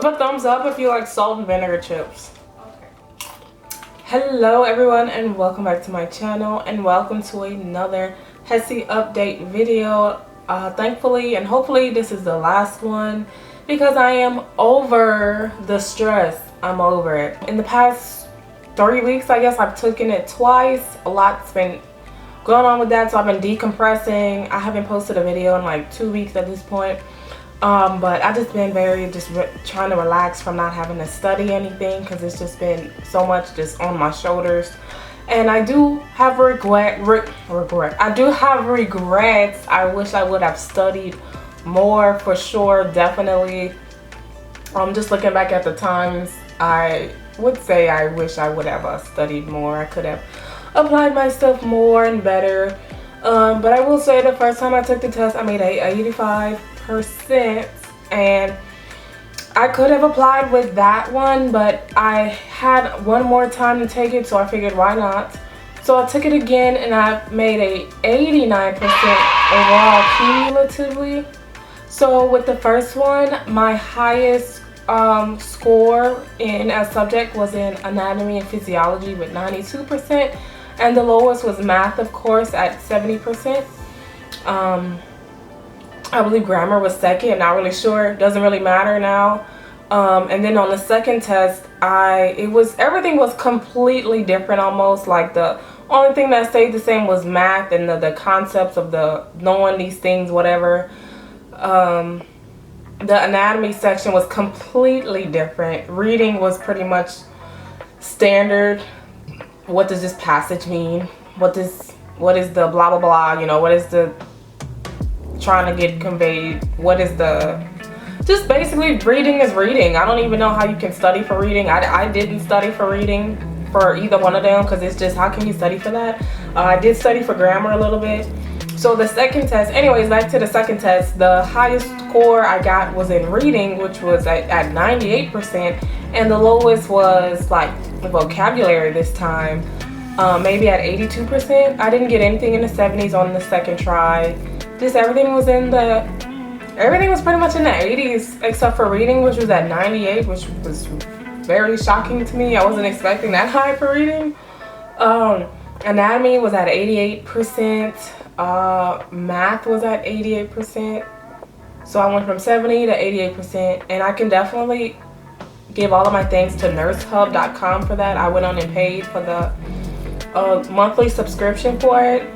a thumbs up if you like salt and vinegar chips. Okay. Hello everyone and welcome back to my channel and welcome to another HESI update video. Thankfully and hopefully this is the last one because I am over the stress. I'm over it. In the past 3 weeks, I guess I've taken it twice. A lot's been going on with that, so I've been decompressing. I haven't posted a video in like 2 weeks at this point. But I've just been trying to relax from not having to study anything because it's just been so much just on my shoulders. And I do have regret. I do have regrets. I wish I would have studied more for sure, definitely. Just looking back at the times, I would say I wish I would have studied more. I could have applied myself more and better. But I will say the first time I took the test, I made a 85%, and I could have applied with that one, but I had one more time to take it, so I figured why not. So I took it again and I made a 89% overall cumulatively. So with the first one, my highest score in a subject was in anatomy and physiology with 92%, and the lowest was math, of course, at 70%. I believe grammar was second. I'm not really sure. It doesn't really matter now. And then on the second test, everything was completely different almost. Like the only thing that stayed the same was math and the concepts of knowing these things, whatever. The anatomy section was completely different. Reading was pretty much standard. What does this passage mean? What is the blah blah blah? You know, what is the trying to get conveyed? What is just basically reading is reading. I don't even know how you can study for reading. I didn't study for reading for either one of them because it's just, how can you study for that? I did study for grammar a little bit. So the second test, anyways, back to the second test, the highest score I got was in reading, which was at 98%, and the lowest was like vocabulary this time, maybe at 82%. I didn't get anything in the 70s on the second try. Just everything was pretty much in the 80s except for reading, which was at 98, which was very shocking to me. I wasn't expecting that high for reading. Anatomy was at 88%. Math was at 88%. So I went from 70 to 88%, and I can definitely give all of my thanks to NURSEHUB.com for that. I went on and paid for the monthly subscription for it.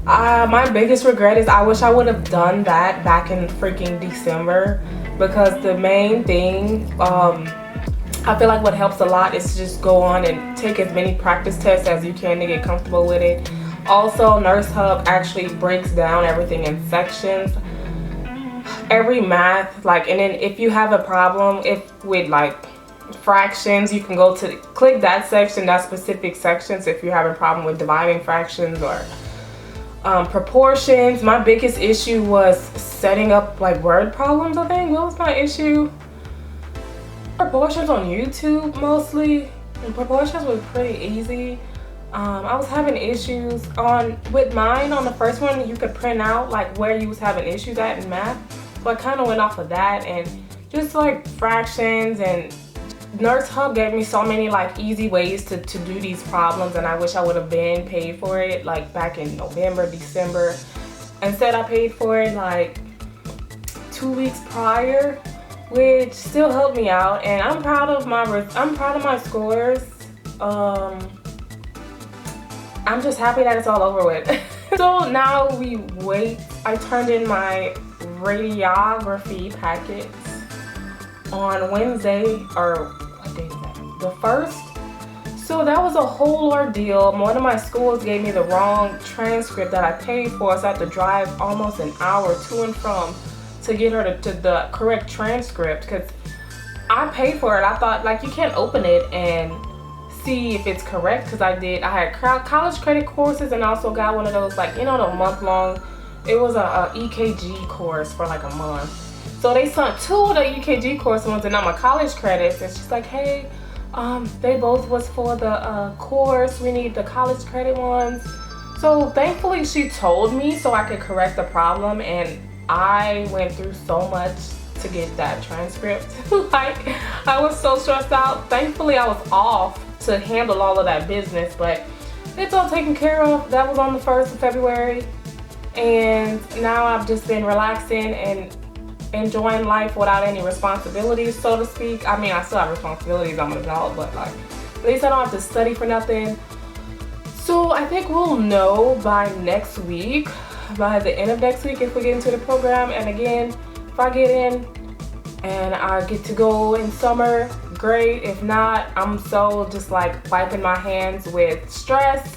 My biggest regret is I wish I would have done that back in freaking December, because the main thing, I feel like what helps a lot is to just go on and take as many practice tests as you can to get comfortable with it. Also, NURSEHUB actually breaks down everything in sections. Every math, and then if you have a problem with fractions, you can go to click that section, that specific sections, if you have a problem with dividing fractions or proportions. My biggest issue was setting up word problems, I think. What was my issue? Proportions on YouTube mostly, and proportions was pretty easy. I was having issues with mine. On the first one, you could print out where you was having issues at in math, so I kind of went off of that, and just fractions. And NURSEHUB gave me so many easy ways to do these problems, and I wish I would have been paid for it back in November, December. Instead, I paid for it 2 weeks prior, which still helped me out, and I'm proud of my scores. I'm just happy that it's all over with. So now we wait. I turned in my radiography packets on Wednesday, or what day is that? The 1st. So that was a whole ordeal. One of my schools gave me the wrong transcript that I paid for, so I had to drive almost an hour to and from to get her to the correct transcript, because I paid for it. I thought you can't open it and see if it's correct, because I had college credit courses, and also got one of those the month-long, it was a EKG course for a month. So they sent 2 of the EKG course ones and not my college credits. It's just hey, they both was for the course, we need the college credit ones. So thankfully she told me so I could correct the problem, and I went through so much to get that transcript. Like, I was so stressed out. Thankfully, I was off to handle all of that business, but it's all taken care of. That was on the 1st of February, and now I've just been relaxing and enjoying life without any responsibilities, so to speak. I mean, I still have responsibilities, I'm an adult, but like, at least I don't have to study for nothing. So I think we'll know by next week, by the end of next week, if we get into the program. And again, if I get in and I get to go in summer, great. If not, I'm so just like wiping my hands with stress.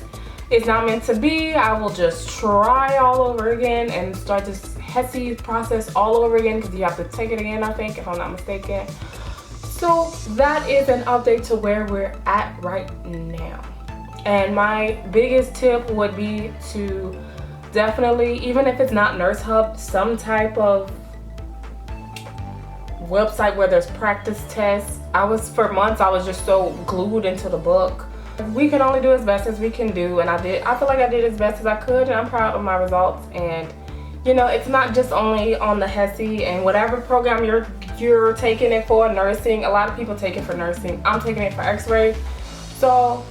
It's not meant to be. I will just try all over again and start this HESI process all over again, because you have to take it again, I think, if I'm not mistaken. So that is an update to where we're at right now. And my biggest tip would be to definitely, even if it's not NURSEHUB, some type of website where there's practice tests. For months, I was just so glued into the book. We can only do as best as we can do, and I feel like I did as best as I could, and I'm proud of my results. And you know, it's not just only on the HESI and whatever program you're taking it for. Nursing, a lot of people take it for nursing. I'm taking it for x-ray. So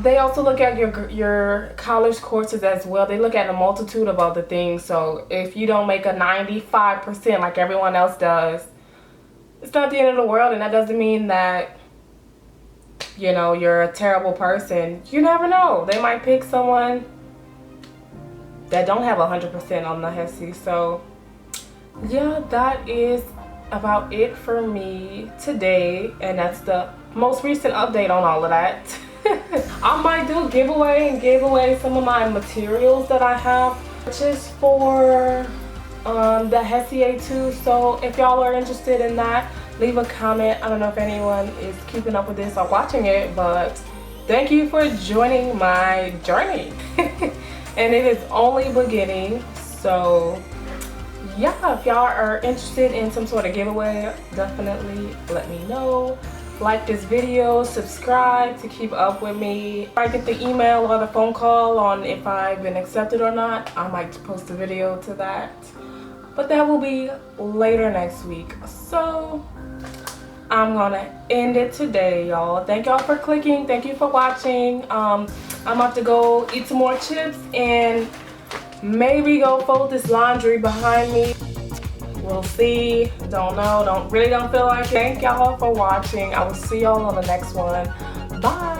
they also look at your college courses as well. They look at a multitude of other things. So if you don't make a 95% like everyone else does, it's not the end of the world, and that doesn't mean that, you know, you're a terrible person. You never know. They might pick someone that don't have 100% on the HESI. So yeah, that is about it for me today, and that's the most recent update on all of that. I might do a giveaway and give away some of my materials that I have just for the HESI A2. So if y'all are interested in that, leave a comment. I don't know if anyone is keeping up with this or watching it, but thank you for joining my journey. And it is only beginning. So yeah, if y'all are interested in some sort of giveaway, definitely let me know. Like this video, subscribe to keep up with me. If I get the email or the phone call on if I've been accepted or not, I might post a video to that. But that will be later next week. So I'm gonna end it today, y'all. Thank y'all for clicking. Thank you for watching. I'm about to go eat some more chips and maybe go fold this laundry behind me. We'll see. Don't know. Don't feel like it. Thank y'all for watching. I will see y'all on the next one. Bye.